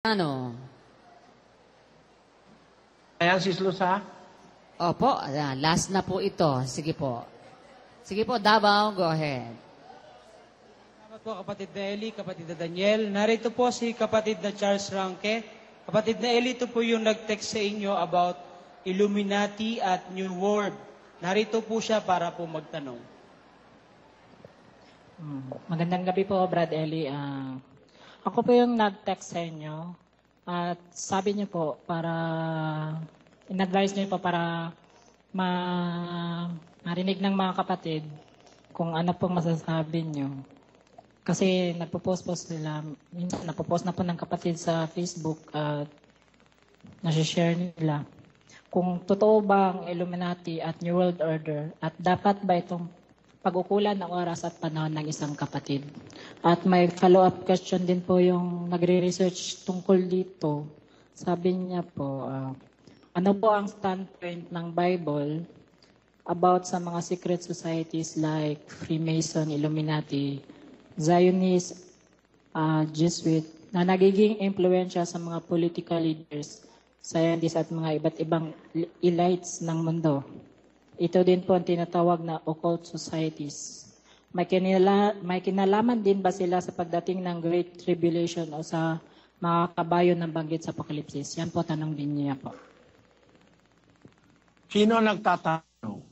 Ano? Ayan, Sis Luz, ha? Opo, last na po ito. Sige po. Sige po, Davao, go ahead. Salamat po, kapatid na Eli, kapatid na Daniel. Narito po si kapatid na Charles Ranque. Kapatid na Eli, ito po yung nag-text sa inyo about Illuminati at New World. Narito po siya para po magtanong. Magandang gabi po, Brad Eli. Ako po yung nag-text sa inyo. At sabi niyo po, in-advise niyo po para marinig ng mga kapatid kung ano pong masasabi niyo. Kasi nagpo-post sila, nagpo-post na po ng kapatid sa Facebook at nasi-share nila. Kung totoo ba ang Illuminati at New World Order at dapat ba itong pag-ukulan ng oras at panahon ng isang kapatid. At may follow-up question din po yung nagre-research tungkol dito. Sabi niya po, ano po ang standpoint ng Bible about sa mga secret societies like Freemason, Illuminati, Zionist, Jesuit, na nagiging impluensya sa mga political leaders, scientists at mga iba't ibang elites ng mundo. Ito din po ang tinatawag na occult societies. May kinalaman din ba sila sa pagdating ng Great Tribulation o sa mga kabayo ng banggit sa Apocalypse? Yan po tanong din niya po. Sino nagtatanong?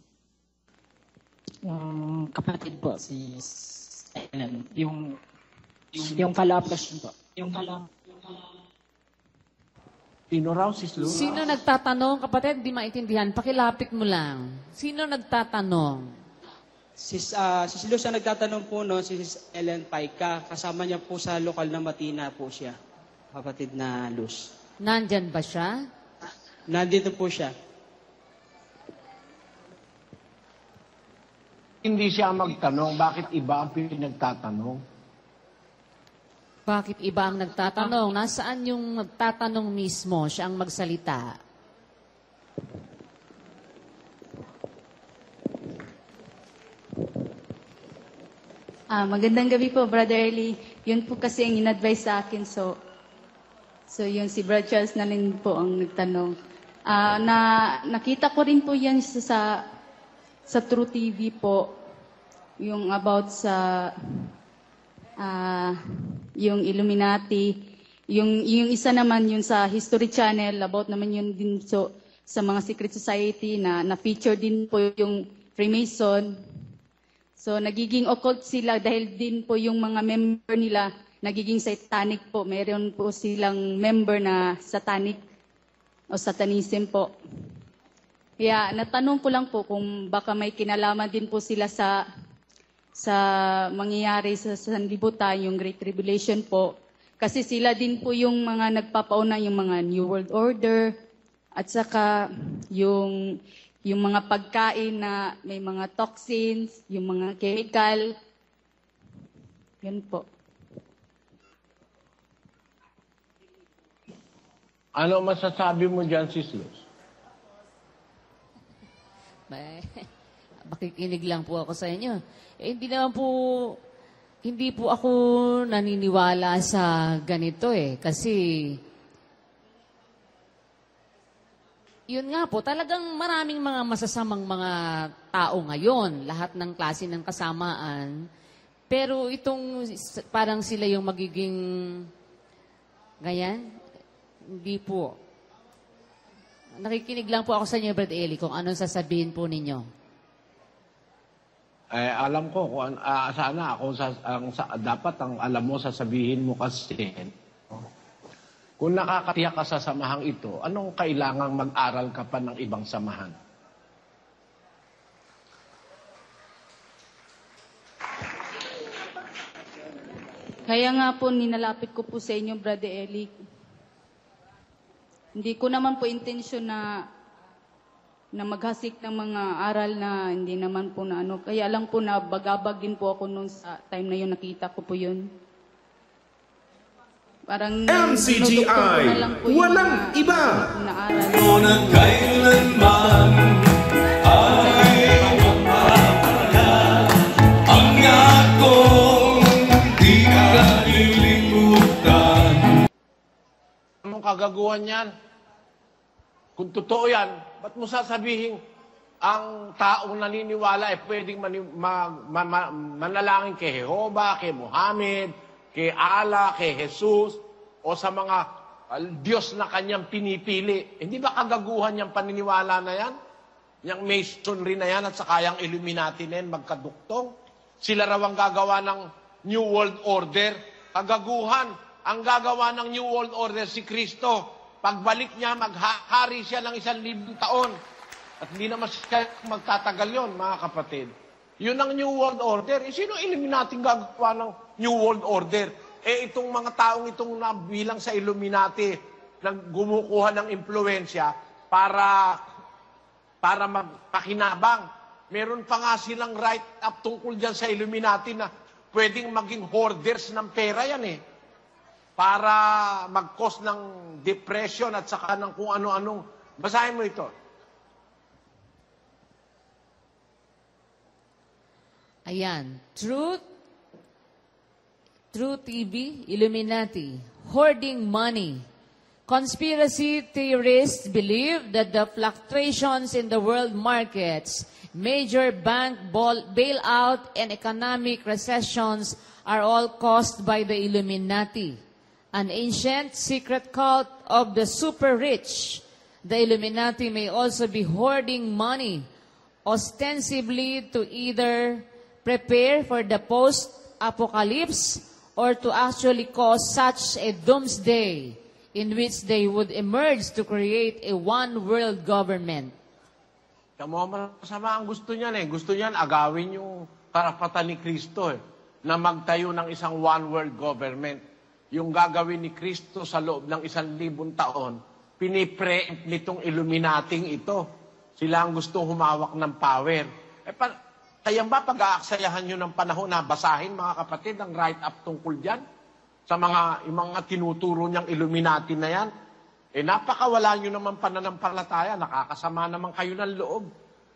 Yung kapatid po, si Ellen. Yung follow-up question po. Yung follow-up. Sino raw, Sis Luz? Sino nagtatanong? Kapatid, di maintindihan. Pakilapit mo lang. Sino nagtatanong? Sis Luz ang nagtatanong po, no, si Sis Ellen Paika. Kasama niya po sa lokal na Matina po siya. Kapatid na Luz. Nandyan ba siya? Nandito po siya. Hindi siya magtanong. Bakit iba ang pinagtatanong? Bakit iba ang nagtatanong? Nasaan yung nagtatanong mismo? Siya ang magsalita. Magandang gabi po, Brother Eli. Yun po kasi ang in-advise sa akin. So yun, si Brother Charles na rin po ang nagtanong. Nakita ko rin po yan sa True TV po. Yung about sa yung Illuminati. Yung isa naman yun sa History Channel, about naman yun din sa mga secret society na-feature din po yung Freemason. So, nagiging occult sila dahil din po yung mga member nila nagiging satanic po. Meron po silang member na satanic o satanism po. Kaya natanong ko lang po kung baka may kinalaman din po sila sa mangyayari sa sanlibutan, yung Great Tribulation po. Kasi sila din po yung mga nagpapauna, yung mga New World Order, at saka yung mga pagkain na may mga toxins, yung mga chemical. Yan po. Ano masasabi mo dyan, Sis Luz? Makikinig lang po ako sa inyo. Hindi po ako naniniwala sa ganito kasi yun nga po, talagang maraming mga masasamang mga tao ngayon, lahat ng klase ng kasamaan. Pero itong parang sila yung magiging ganyan, hindi po. Nakikinig lang po ako sa inyo, Brad Eli, kung anong sasabihin po ninyo. Alam ko kung sana ako dapat ang alam mo sasabihin mo kasi kung nakakatiyak ka sa samahang ito, anong kailangang mag-aral ka pa ng ibang samahan? Kaya nga po, ninalapit ko po sa inyo, Brother Eli. Hindi ko naman po intensyon na maghasik ng mga aral na hindi naman po na ano. Kaya lang po na bagabag din po ako noon sa time na yun, nakita ko po yun. Parang MCGI, walang iba. Naaral. Kailanman ay mapapala ang akong di kalilimutan. Anong kagaguhan yan? Kung totoo yan, ba't mo sasabihin ang taong naniniwala ay pwedeng manalangin kay Jehovah, kay Muhammad, kay Allah, kay Jesus, o sa mga Diyos na kanyang pinipili? Hindi ba kagaguhan yung paniniwala na yan? Yung masonry na yan at saka yung Illuminati na yan, magkaduktong? Sila raw ang gagawa ng New World Order. Kagaguhan. Ang gagawa ng New World Order si Kristo. Pagbalik niya, maghari siya ng 1,000 taon. At hindi naman siya magtatagal yon, mga kapatid. Yun ang New World Order. Sino Illuminati gagawa ng New World Order? Itong mga taong itong nabilang sa Illuminati, nang gumukuha ng impluensya para magpakinabang. Meron pa nga silang write-up tungkol dyan sa Illuminati na pwedeng maging hoarders ng pera yan para mag-cause ng depression at saka ng kung ano-anong. Basahin mo ito. Ayan. True TV, Illuminati, hoarding money. Conspiracy theorists believe that the fluctuations in the world markets, major bank bailout, and economic recessions are all caused by the Illuminati, an ancient secret cult of the super rich. The Illuminati may also be hoarding money, ostensibly to either prepare for the post-apocalypse or to actually cause such a doomsday in which they would emerge to create a one-world government. Masama ang gusto niyan Gusto niyan agawin yung karapatan ni Kristo na magtayo ng isang one-world government. Yung gagawin ni Kristo sa loob ng 1,000 taon, pinipre nitong Illuminating ito. Sila ang gusto humawak ng power. Kaya ba pag-aaksayahan nyo ng panahon na basahin, mga kapatid, ang write-up tungkol dyan? Sa mga tinuturo niyang Illuminati na yan? Napakawala nyo naman pananampalataya, nakakasama naman kayo ng loob.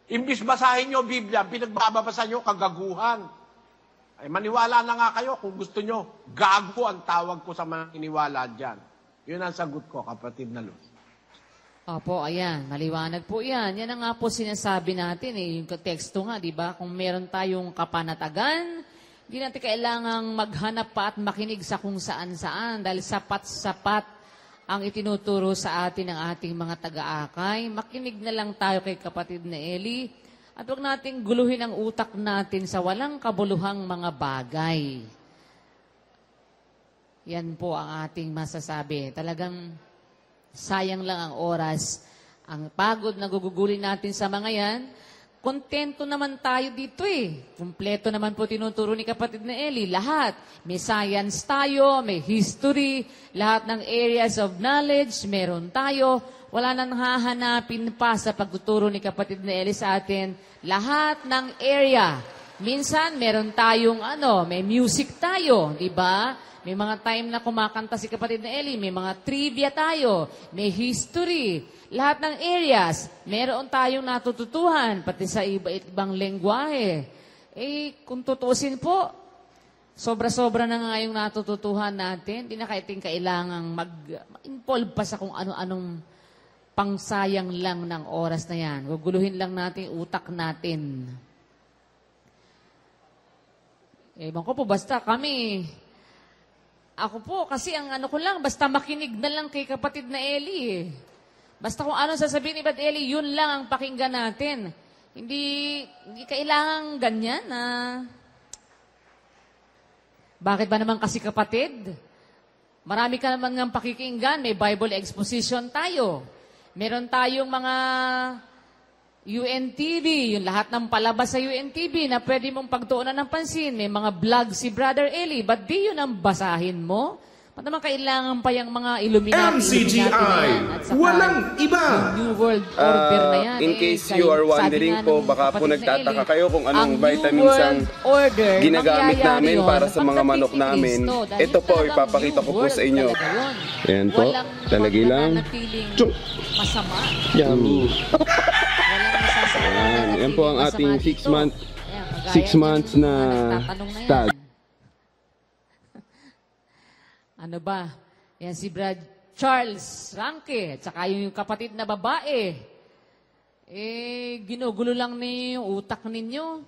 Imbis basahin nyo Biblia, pinagbabasa nyo kagaguhan. Maniwala na nga kayo kung gusto nyo. Gago ang tawag ko sa mga iniwala dyan. Yun ang sagot ko, kapatid na Luz. Opo, ayan. Maliwanag po yan. Yan ang nga po sinasabi natin yung teksto nga, di ba? Kung meron tayong kapanatagan, hindi natin kailangang maghanap pa at makinig sa kung saan-saan dahil sapat-sapat ang itinuturo sa atin ng ating mga taga-akay. Makinig na lang tayo kay kapatid na Eli at huwag nating guluhin ang utak natin sa walang kabuluhang mga bagay. Yan po ang ating masasabi. Talagang sayang lang ang oras. Ang pagod na gugugulin natin sa mga yan, kontento naman tayo dito Kumpleto naman po tinuturo ni kapatid na Eli. Lahat. May science tayo, may history, lahat ng areas of knowledge, meron tayo. Wala nang hahanapin pa sa pagtuturo ni kapatid na Eli sa atin. Lahat ng area. Minsan, meron tayong may music tayo, di ba? May mga time na kumakanta si kapatid na Eli, may mga trivia tayo, may history, lahat ng areas, meron tayong natututuhan, pati sa iba-ibang lengguwahe. Kung tutusin po, sobra-sobra na nga yung natututuhan natin, hindi na kailangang mag-involve pa sa kung ano-anong pangsayang lang ng oras na yan. Guguluhin lang natin utak natin. Ewan ko po, basta kami... Ako po, kasi ang ko lang, basta makinig na lang kay kapatid na Eli Basta kung ano sasabihin ni Brad Eli, yun lang ang pakinggan natin. Hindi kailangan ganyan na... Bakit ba naman kasi kapatid? Marami ka naman ng pakikinggan, may Bible exposition tayo. Meron tayong mga UNTV, yung lahat ng palabas sa UNTV na pwede mong pagtuunan ng pansin. May mga vlog si Brother Eli. Ba't di yun ang basahin mo? Ba't naman kailangan pa yung mga Illuminati? MCGI, walang iba! New World Order na yan. In case you are wondering po, baka po nagtataka kayo kung anong vitamins ang ginagamit namin para sa mga manok namin. Ito po, ipapakita ko po sa inyo. Ayan po, talagi lang. Masama. Yummy. Yan po ang ating 6 months na stag. Ano ba? Yan si Brad Charles Ranque, tsaka yung kapatid na babae. Ginugulo lang niyo yung utak ninyo.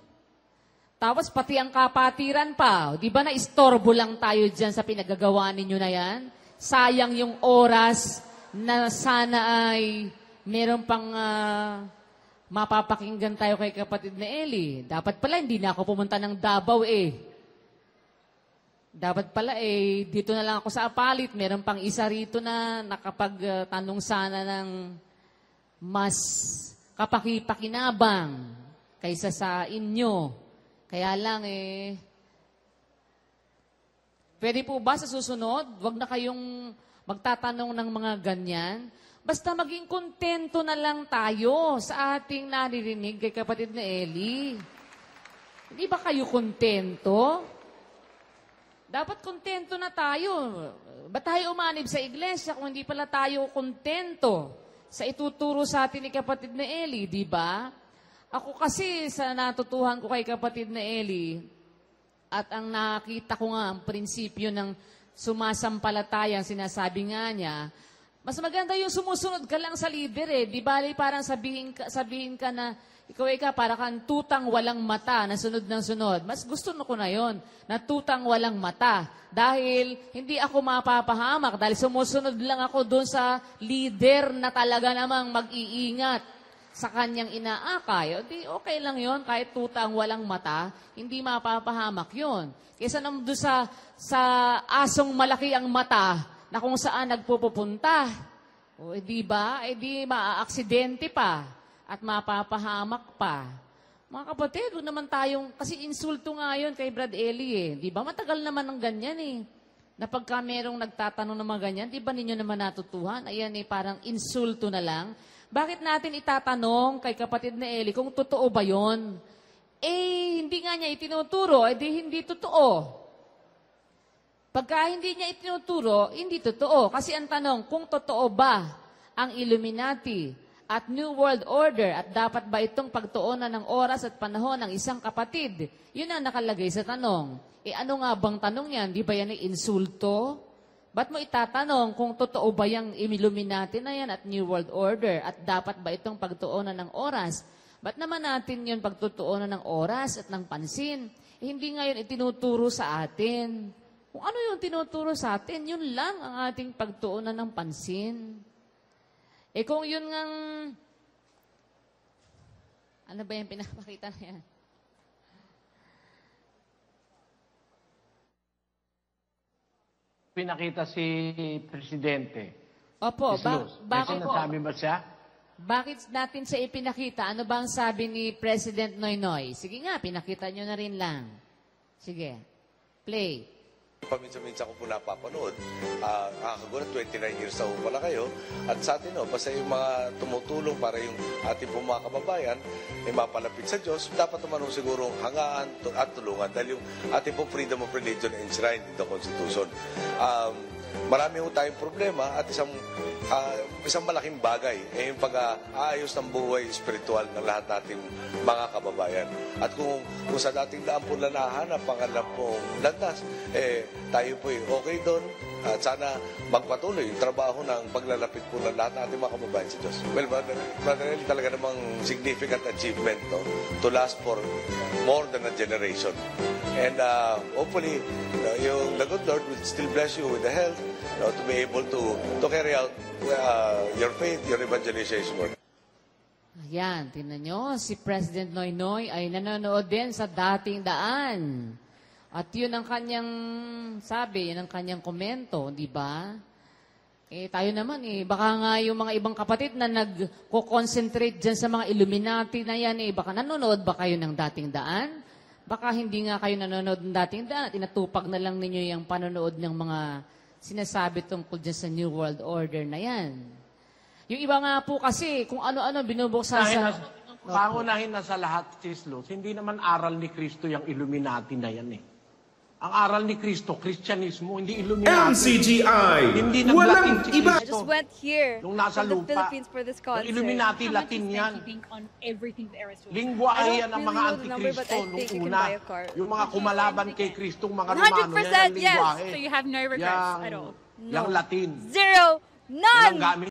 Tapos pati ang kapatiran pa. Di ba na-istorbo lang tayo dyan sa pinagagawa ninyo na yan? Sayang yung oras na sana ay meron pang mapapakinggan tayo kay kapatid na Eli. Dapat pala hindi na ako pumunta ng Davao Dapat pala dito na lang ako sa Apalit. Meron pang isa rito na nakapagtanong sana ng mas kapakipakinabang kaysa sa inyo. Kaya lang pwede po ba sa susunod, wag na kayong magtatanong ng mga ganyan. Basta maging kontento na lang tayo sa ating naririnig kay kapatid na Eli. Hindi ba kayo kontento? Dapat kontento na tayo. Ba't tayo umanib sa iglesia kung hindi pala tayo kontento sa ituturo sa atin ni kapatid na Eli, di ba? Ako kasi sa natutuhan ko kay kapatid na Eli at ang nakita ko nga ang prinsipyo ng sumasampalataya, ang sinasabi nga niya, mas maganda yung sumusunod ka lang sa leader Di bali parang sabihin ka na ikaw para kang tutang walang mata na sunod ng sunod. Mas gusto ko na yon na tutang walang mata. Dahil hindi ako mapapahamak. Dahil sumusunod lang ako doon sa leader na talaga namang mag-iingat sa kanyang inaakay. O di okay lang yon kahit tutang walang mata, hindi mapapahamak yon. Kaysa naman doon sa asong malaki ang mata na kung saan nagpupunta. O di ba? Di maaaksidente pa. At mapapahamak pa. Mga kapatid, huwag naman tayong, kasi insulto nga yun kay Brad Eli Di ba? Matagal naman ng ganyan Na pagka merong nagtatanong ng mga ganyan, di ba ninyo naman natutuhan? Ayan parang insulto na lang. Bakit natin itatanong kay kapatid na Eli kung totoo ba yun? Hindi nga niya itinuturo, di hindi totoo. Pagka hindi niya itinuturo, hindi totoo. Kasi ang tanong, kung totoo ba ang Illuminati at New World Order at dapat ba itong pagtuunan ng oras at panahon ng isang kapatid? Yun ang nakalagay sa tanong. Ano nga bang tanong yan? Di ba yan ay insulto? Ba't mo itatanong kung totoo ba yung Illuminati na yan at New World Order at dapat ba itong pagtuunan ng oras? Ba't naman natin yun pagtutuunan ng oras at ng pansin? Hindi nga yun itinuturo sa atin. Kung ano yung tinuturo sa atin, yun lang ang ating pagtuunan ng pansin. Kung yun ngang, ano ba yung pinapakita na yan? Pinakita si Presidente. Opo, bakit sinasabi ba siya? Bakit natin siya ipinakita? Ano bang sabi ni President Noynoy? Sige nga, pinakita nyo na rin lang. Sige, play. Paminsan-minsan ko po napapanood. Nakakagulat, 29 years na po pala kayo. At sa atin, basta yung mga tumutulong para yung ating po mga kababayan ay mapalapit sa Diyos, dapat naman siguro hangaan at tulungan dahil yung ating po freedom of religion enshrined in the Constitution. Marami po tayong problema at isang malaking bagay yung pag-aayos ng buhay espiritual ng lahat nating mga kababayan. At kung sa dating daan po na nahanap ang alam pong landas, tayo po okay doon at sana magpatuloy yung trabaho ng paglalapit po ng lahat nating mga kababayan sa Diyos. Well, Brother Eli, talaga namang significant achievement to last for more than a generation. And hopefully, the good Lord will still bless you with the health to be able to carry out your faith, your evangelization work. Ayan, tingnan nyo, si President Noynoy ay nanonood din sa dating daan. At yun ang kanyang sabi, yun ang kanyang komento, di ba? Tayo naman baka nga yung mga ibang kapatid na nagko-concentrate dyan sa mga Illuminati na yan, baka nanonood ba kayo ng dating daan? Baka hindi nga kayo nanonood ng dating daan at inatupag na lang ninyo yung panonood ng mga sinasabi tungkol dyan sa New World Order na yan. Yung iba nga po kasi, kung ano-ano binubuksan sa... Pangunahin na sa lahat, Cislos, hindi naman aral ni Kristo yung Illuminati na yan Ang aral ni Kristo, Kristyanismo, hindi Illuminati. MCGI, Hindi walang naglatin si iba. Kristo. I just went here Nung nasa from the lupa. Philippines for this concert. Yung Illuminati, How much Latin is yan. keeping on everything the Aristotle? Lingwa I don't yan ang mga really know the number, but antikristo I nung think you can una. buy a car. Yung mga kumalaban kay Kristo, mga Romano, yan ang 100% yes. lingwahe. So you have no regrets at all? Yung Latin. Zero Yan ang None! gamit